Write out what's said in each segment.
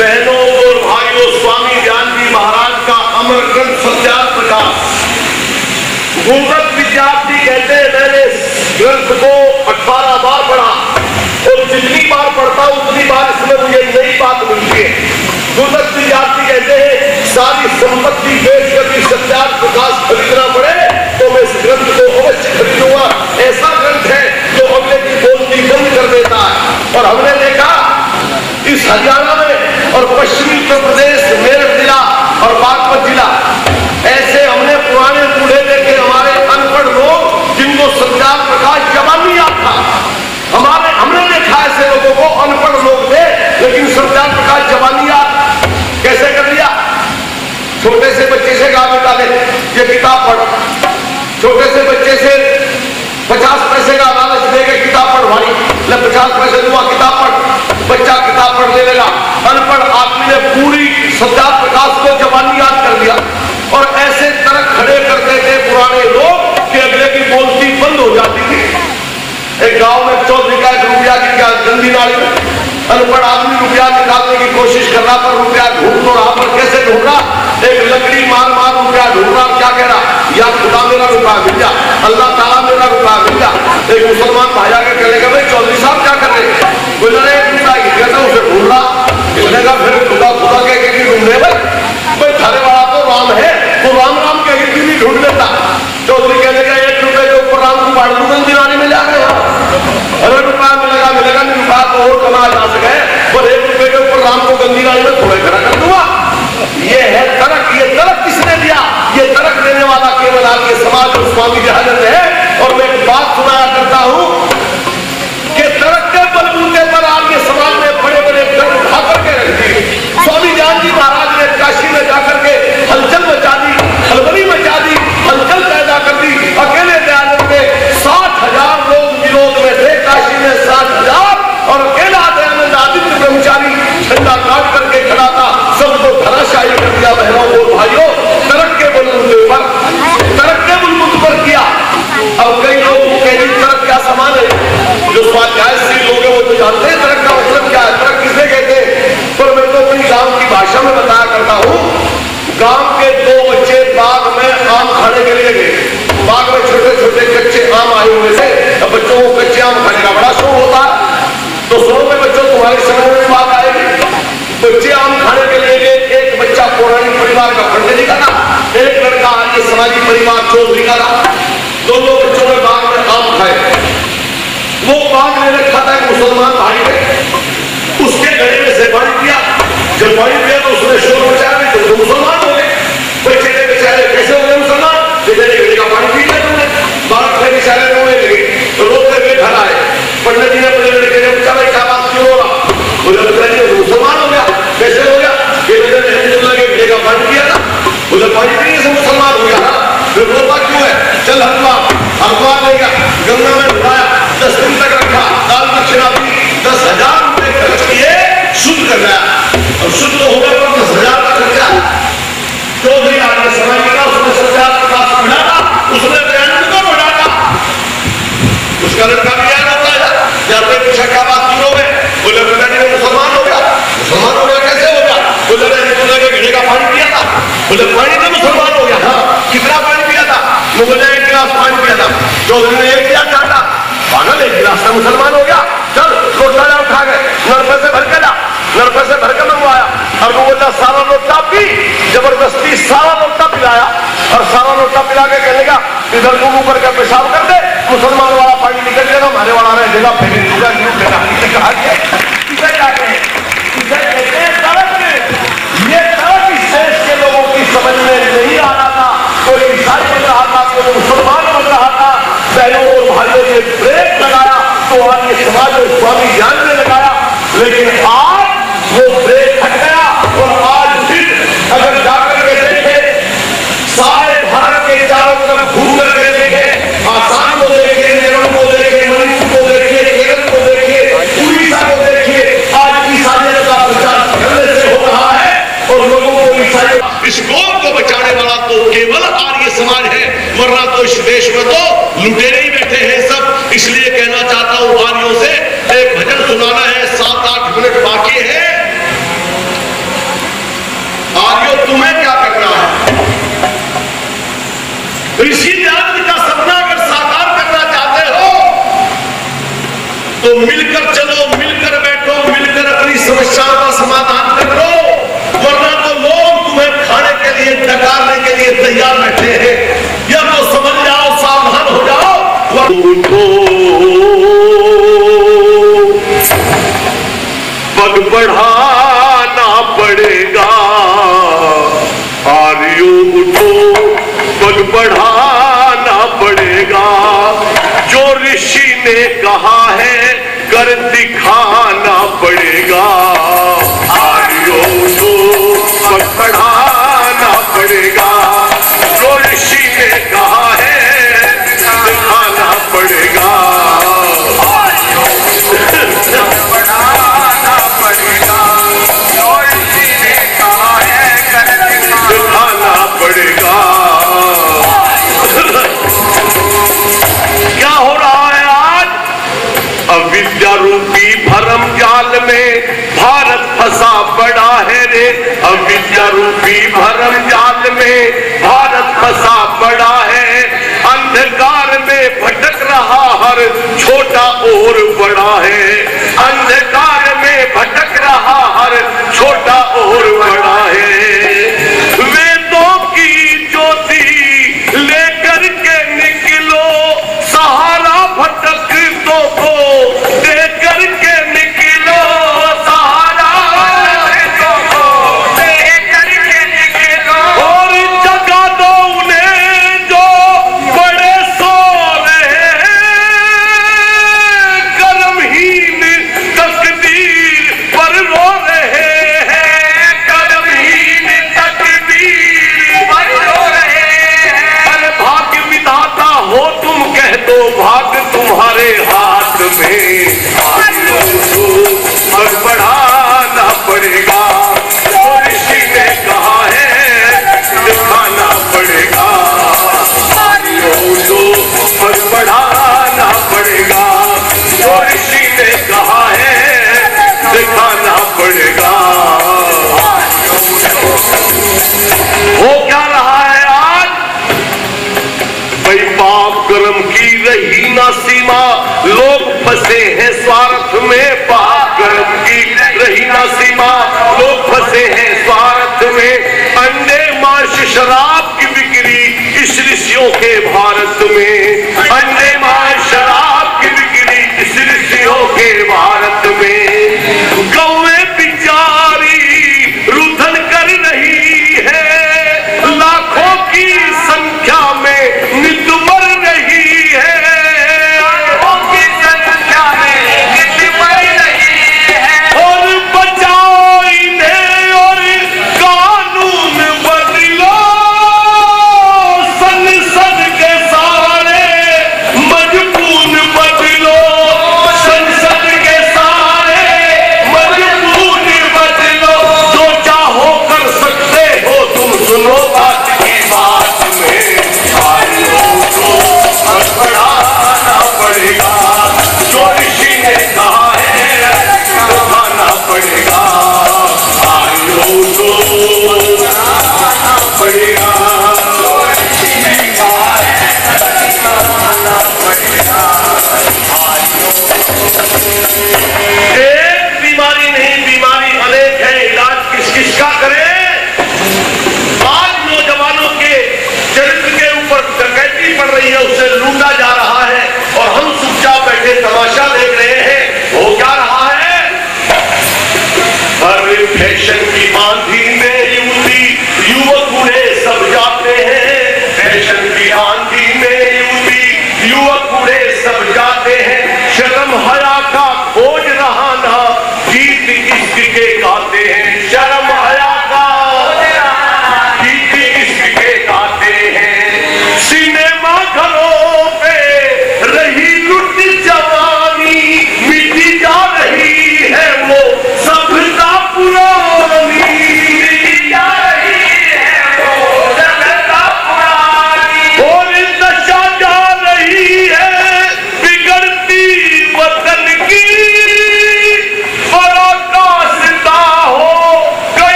बहनों और भाइयों, स्वामी ज्ञान जी महाराज का अमर ग्रंथ सत्यार्थ प्रकाश। गुरुदत्त विद्यार्थी कहते हैं मैंने ग्रंथ को 18 बार पढ़ा और जितनी बार पढ़ता हूं उतनी बार इसमें मुझे नई बात मिलती है। गुरुदत्त विद्यार्थी कहते हैं सारी संपत्ति बेच कर सत्यार्थ प्रकाश खरीदना पड़े तो मैं इस ग्रंथ को अवश्य खरीदूंगा। ऐसा ग्रंथ है जो अगले की बोलती बंद कर देता है। और हमने देखा इस हरियाणा में और पश्चिमी उत्तर प्रदेश, मेरठ जिला और बागपत जिला, ऐसे हमने पुराने बूढ़े देखे, हमारे अनपढ़ लोग जिनको सत्यार्थ प्रकाश जबानी याद था। हमने देखा ऐसे लोगों को, अनपढ़ लोग थे लेकिन सत्यार्थ प्रकाश जबानी याद कैसे कर लिया। छोटे से बच्चे से गा निकाले ये किताब पढ़, छोटे से बच्चे से 50 पैसे का लालच देके किताब पढ़ भाई, ले 50 पैसे दूंगा किताब पढ़, बच्चा किताब पढ़ने लगा। अनपढ़ आदमी ने पूरी सत्यार्थ प्रकाश को जबानी याद कर दिया। और ऐसे तर्क खड़े करते थे पुराने लोग कि अगले की बोलती बंद हो जाती थी। एक गांव में चौधरी का एक रुपया की क्या गंदी नाली में अनपढ़ आदमी रुपया निकालने की कोशिश कर रहा, पर रुपया ढूंढ तो रहा, पर कैसे ढूंढ रहा, एक लकड़ी मार मार रुपया ढूंढ रहा। क्या कह रहा, या खुदा मेरा रुपया मिल जा, अल्लाह ताला मेरा रुपया मिल जा। एक मुसलमान भाई आके कहेगा भाई चौधरी साहब क्या कर रहे हैं, बोल रहे उसे ढूंढ रहा। बोलेगा फिर खुदा खुदा कह के ढूंढ रहे भाई थारे वाला तो राम है, तो राम राम कह के नहीं ढूंढ लेता। चौधरी कहने का 1 रुपए के ऊपर राम को बाढ़ दूंगा दिनानी में जा रहे हैं। अरे रुपया मिलेगा मिलेगा नहीं, रुपया तो और कमा जा सके, पर 1 रुपए के ऊपर राम को गंदी नाली में थोड़े खड़ा कर दूंगा। ये है तर्क। ये तर्क किसने दिया? ये तर्क देने वाला केवल आपके समाज और स्वामी जहानंद है। और मैं एक बात सुनाया करता हूं कि तर्क के बलबूते पर आपके समाज में बड़े बड़े ग्रंथ उठा करके रख दिए। स्वामी ज्ञान जी महाराज ने काशी में जाकर के हलचल मचा दी, हलबली मचा दी, हलचल पैदा कर दी। अकेले दयानंद के 60,000 लोग विरोध में थे काशी में, 60,000। और अकेला दयानंद आदित्य ब्रह्मचारी झंडा काट करके खड़ा था, सबको धराशायी कर दिया। बहनों और भाइयों, तर्क के बलबूते पर, तर्क के बलबूते पर किया। अब कई लोग कहेंगे तर्क क्या समान है, जो स्वाध्याय से लोग हैं वो तो जानते हैं तर्क का मतलब क्या है, तर्क किसे कहते हैं। पर मैं तो अपनी गांव की भाषा में बताया करता हूं। गांव के 2 बच्चे बाग में आम खाने के लिए गए। बाग में छोटे छोटे कच्चे आम आए हुए थे। अब बच्चों को कच्चे आम खाने का बड़ा शौक होता है, तो शौक में बच्चों तुम्हारी समझ में बात आएगी। बच्चे आम खाने के लिए गए। एक बच्चा पौराणिक परिवार का पंडित जी का था, एक लड़का आर्य समाजी परिवार चौधरी का था। दोनों बच्चों ने बाग में आम खाए। वो बाग में रखा था एक मुसलमान भाई ने, उसके गले में से पानी पिया। जब पानी पिया तो उसने शोर मचाया, तो मुसलमान हो गए। बच्चे ने बेचारे कैसे हो गए मुसलमान, बेचारे गले का पानी पी लिया तुमने। बालक ने बेचारे रोने लगे, रोते हुए घर आए। पंडित जी ने अपने लड़के ने पूछा भाई क्या बात क्यों हो रहा, बोले मुसलमान हो गया। कैसे हो गया, गले का पानी पिया था, बोले पानी पीने से मुसलमान हो गया। फिर रोता क्यों है, चल हरिद्वार ले गया, गंगा में डुबाया, 10 दिन तक रखा, दाल दक्षिणा दी, 10,000 रुपए खर्च किए, शुद्ध कर गया। और शुद्ध हो गया पर 10,000 का खर्चा। चौधरी आगे समय का उसने सत्यार्थ प्रकाश पढ़ा, उसने दयानंद को पढ़ा। उसका लड़का भी याद होता है, जाते पूछा क्या बात क्यों हो गए, बोले बेटा जी मुसलमान हो गया। मुसलमान हो गया कैसे हो गया, बोले घड़े का पानी पिया था। बोले पानी में मुसलमान हो गया। हाँ, कितना पानी पिया था, बोले 1 गिलास पानी पिया था। चौधरी ने 1 गिलास डाला, पागल 1 गिलास से मुसलमान हो गया। चल लोटा उठा गए, नलपे से भर के ला, नलपे से भर के मंगवाया। और वो बोला सारा लोटा पी, जबरदस्ती सारा लोटा पिलाया। और सारा लोटा पिला के कहलेगा इधर मुंह करके पेशाब कर दे, मुसलमान वाला पानी निकल जाएगा, हमारे वाला रह जाएगा। फिर कहा इसे क्या कहें, इसे कहते हैं तर्क। ये तर्क इस देश के लोगों की समझ में नहीं आ रहा था। कोई ईसाई बन रहा था, कोई मुसलमान बन रहा था। बहनों और भाइयों ने ब्रेक लगाया तो आज ये समाज और स्वामी ज्ञान ने लगाया। लेकिन आज वो ब्रेक हट गया। और आज फिर अगर जाकर के देखे, सारे भारत के चारों तरफ घूम करके देखे, आसाम को देखिए, केरल को देखिए, मणिपुर को देखिए, केरल को देखिए, उड़ीसा को देखिए, आज बढ़ाना पड़ेगा। आर्यो उठो पग बढ़ाना पड़ेगा। जो ऋषि ने कहा है कर दिखाना पड़ेगा। आर्यो उठो पग बढ़ाना पड़ेगा। जो ऋषि ने कहा है दिखाना पड़ेगा। बढ़ाना पड़ेगा। जो ऋषि ने कहा है दिखाना पड़ेगा। क्या हो रहा है आज? अविद्या रूपी भरम जाल में भारत फंसा पड़ा है रे। अविद्या रूपी भरम जाल में भारत फंसा पड़ा है। अंधकार में भटक रहा हर छोटा और बड़ा है। अंधकार में भटक रहा हर छोटा और बड़ा है। वेदों की ज्योति लेकर के निकलो, सहारा भटकतों को देकर के निकलो। सहारा भटकतों को देकर के निकलो। और जगा दो उन्हें जो बड़े सो रहे हैं। कर्महीन तकदीर पर रो रहे हैं। कर्महीन तकदीर पर रो रहे हैं। अरे भाग्य विधाता हो तुम, कह दो भाग्य तुम्हारे हाथ में। पग बढ़ाना पड़ेगा। जो ऋषि ने कहा है दिखाना पड़ेगा। पग बढ़ाना पड़ेगा। जो ऋषि ने कहा है दिखाना पड़ेगा। हो क्या रहा है आज? भाई पाप कर्म की रही ना सीमा, लोग फंसे हैं स्वार्थ में। पाप कर्म की रही ना सीमा, लोग फंसे हैं स्वार्थ में। अंडे मांस शराब की बिक्री इस ऋषियों के भारत में। अंडे मांस शराब की बिक्री इस ऋषियों के भारत में। गौएं बिचारी रुदन कर रही है। लाखों की संख्या में नित मर रही है। लाखों की संख्या में नित मर रही है। और बचाओ इन्हें और कानून बदलो। संसद के सारे मजबूत बदलो। संसद के सारे मजबूत बदलो। जो चाहो कर सकते हो तुम, सुनो बात की बात में। आर्यों को पग बढ़ाना पड़ेगा। जो ऋषि ने कहा है दिखाना पड़ेगा। आर्यों को बढ़ाना पड़ेगा। जो ऋषि ने कहा है दिखाना पड़ेगा। एक बीमारी नहीं, बीमारी अनेक है। इलाज किस किस का करें? आज नौजवानों के चरित्र के ऊपर डकैती पड़ रही है, उसे लूटा जा रहा है और हम चुपचाप बैठे तमाशा देख रहे हैं। हो क्या रहा है? हर फैशन की आंधी में युवक बूढ़े सब जाते हैं। फैशन की आंधी में युवक बूढ़े सब जाते हैं। शर्म हया का खोज रहा ना, गीत इश्क के गाते हैं। शर्म हया का गीत इश्क के गाते हैं। सिनेमा घरों पे रही लुट जवानी, मिटी जा रही है वो सभ्यता पुरानी।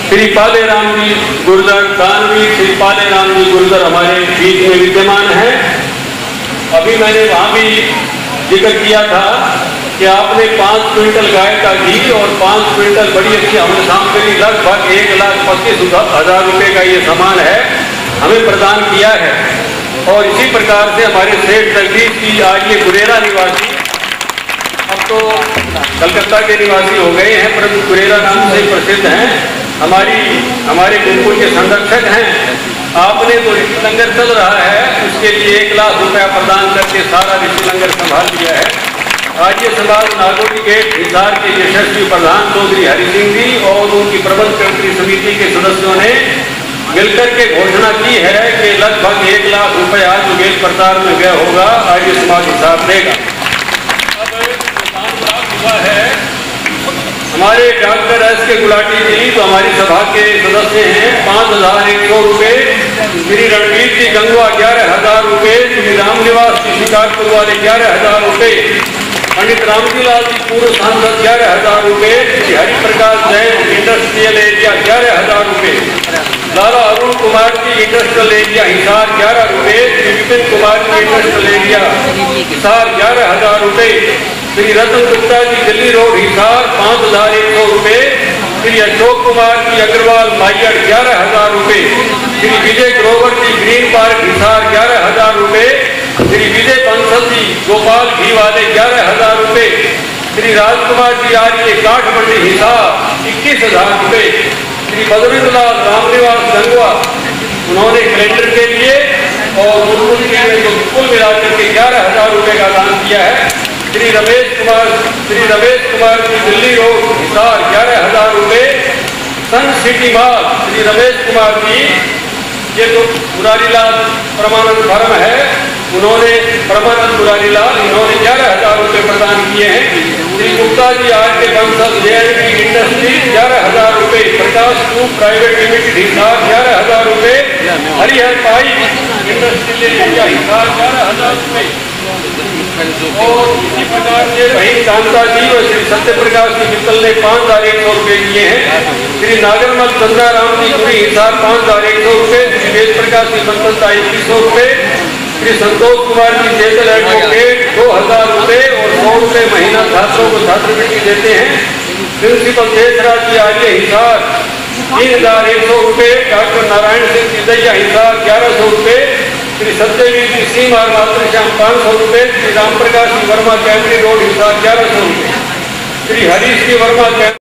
श्री पाले राम जी गुर्जर, दानवीर श्री पाले राम जी गुर्जर हमारे बीच में विद्यमान हैं। अभी मैंने वहाँ भी जिक्र किया था कि आपने 5 क्विंटल गाय का घी और 5 क्विंटल बड़ी अच्छी हमने सामग्री लगभग 1,25,000 रुपये का ये सामान है हमें प्रदान किया है। और इसी प्रकार से हमारे सेठ जगदीश जी आज ये गुरेरा निवासी, अब तो कलकत्ता के निवासी हो गए हैं परंतु गुरेरा नाम से प्रसिद्ध हैं, हमारे गुरुकुल के संरक्षक हैं। आपने जो ऋषि लंगर चल रहा है उसके लिए 1 लाख रुपया प्रदान करके सारा ऋषि लंगर संभाल लिया है। आर्य समाज नागोटी गेट हिसार के यशस्वी प्रधान चौधरी हरि सिंह जी और उनकी प्रबंध कमेटी समिति के सदस्यों ने मिलकर के घोषणा की है कि लगभग 1 लाख रुपया जो गेल प्रचार में व्यय होगा आर्य समाज हिसाब देगा। अब काम प्राप्त हुआ है। हमारे डॉक्टर एस के गुलाटी जी जो हमारी सभा के सदस्य हैं 5,100 रुपये, श्री रणवीर जी गंगवा 11,000 रुपये, श्री रामनिवास जी शिकारपुर वाले 11,000 रुपये, पंडित रामजीलाल जी पूर्व सांसद 11,000 रुपये, श्री हरिप्रकाश जैन इंडस्ट्रियल एरिया 11,000 रुपये, लाला अरुण कुमार जी इंडस्ट्रियल एरिया हिसार 11 रुपये, श्री विपिन कुमार जी इंडस्ट्रियल एरिया हिसार 11,000 रुपये, श्री रतन गुप्ता जी दिल्ली रोड हिसार 5,100 रुपये, श्री अशोक कुमार जी अग्रवाल माइयर 11,000 रुपये, श्री विजय ग्रोवर जी ग्रीन पार्क हिसार 11,000 रुपये, श्री विजय बंसल जी गोपाल घी वाले 11,000 रुपये, श्री राजकुमार जी आर्य काठ मंडी हिसार 21,000 रुपये, श्री बजरंग लाल रामनिवास गंगवा उन्होंने कैलेंडर के लिए और गुरुकुल के लिए जो कुल मिलाकर के 11,000 रुपये का दान किया है। श्री रमेश कुमार जी दिल्ली रोड हिसार 11,000 रुपये, सन सिटी मॉल श्री रमेश कुमार जी ये तो मुरारीलाल परमानंद धर्म है उन्होंने इन्होंने 11,000 रुपये प्रदान किए हैं। श्री गुप्ता जी आज के बंसल JNP इंडस्ट्री 11,000 रुपये, प्रकाश ग्रुप प्राइवेट लिमिटेड हिसार 11,000 रुपये, Harihar pipe industrial area Hisar 11,000 रुपये और इसी प्रकार से बहिन कांता जी और श्री सत्य प्रकाश जी मित्तल ने 5,100 रुपये दिए हैं। श्री नागरमल चंद्राराम जी गुरी हिसार 5,100 रुपये, श्री वेद प्रकाश जी संतता 2100 रुपये, श्री संतोष कुमार जी जेतल एडवोकेट 2,000 रुपये और 100 रुपये महीना छात्रों को छात्रवृत्ति देते हैं। प्रिंसिपल देशराज जी आर्य हिसार 3,100 रुपये, डॉक्टर नारायण सिंह सिद्धैया हिसार 1,100 रुपये, श्री सत्यवीर जी सिंह और मातृश्याम 500 रुपये, श्री राम प्रकाश जी वर्मा कैमरी रोड हिसार 1,100 रुपये, श्री हरीश जी वर्मा